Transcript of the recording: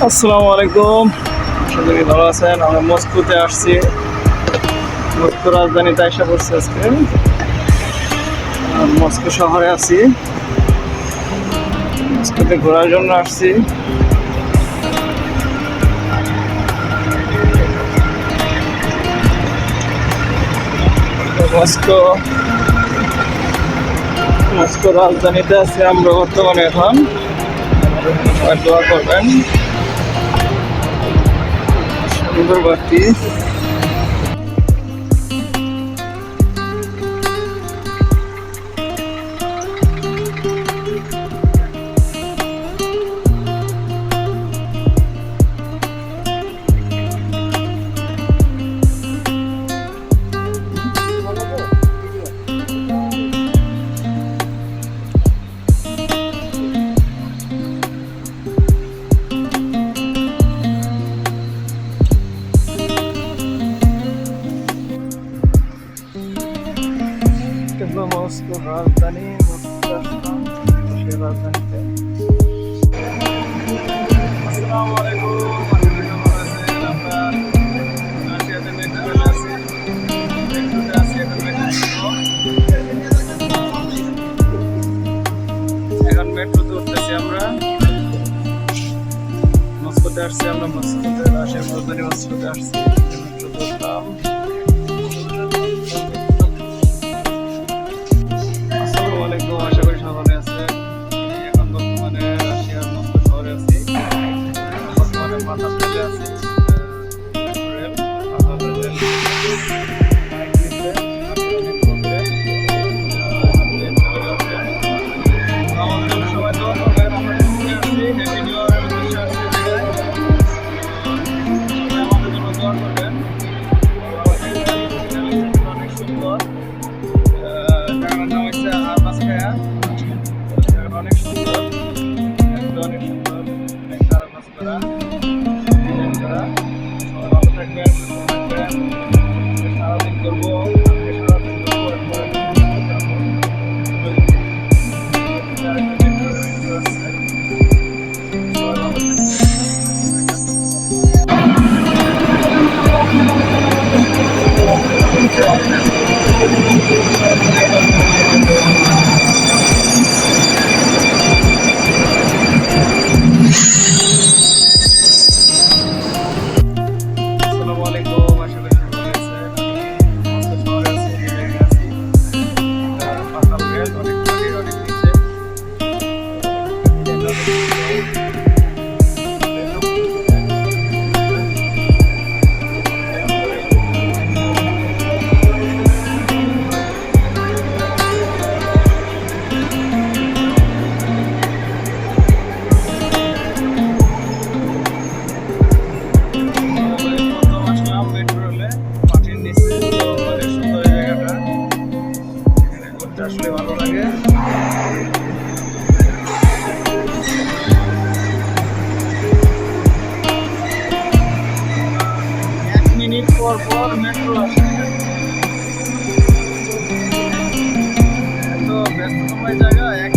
আসসালামু আলাইকুম, আশা করি ভালো আছেন। আমরা মস্কোতে আসছি, মস্কো রাজধানীতে এসে পড়ছি আজকে। মস্কো শহরে আছি, মস্কোতে ঘোরার জন্য আসছি। মস্কো রাজধানীতে আছি আমরা বর্তমানে। এখন সবাই দোয়া করবেন, সুন্দর বাড়তি। মস্কো রাজধানী, মস্কো আসলাম, সেই রাজধানীতে। আসসালামু আলাইকুম, আমরা রাশিয়াতে মেট্রোতে আছি, এখন মেট্রোতে উঠতেছি আমরা। মস্কোতে আসছি আমরা, মস্কোতে রাশিয়ার রাজধানী মস্কোতে আসছি, মেট্রোতে উঠলাম। আশা করি সবাই আছে। এখন বর্তমানে রাশিয়ার মস্কো শহরে আছি, বর্তমানে মাথা ফেলে আছি। অনেক সুন্দর, অনেক সুন্দর, অনেক খারাপ কাজ করা। সবাই ভালো থাকবেন, সুস্থ থাকবেন। সারাদিন করবো, সারাদিন করবো। আসলে ভালো লাগে। 1 মিনিট পর পর মেট্রো আসে। এত ব্যস্তময় জায়গা, 1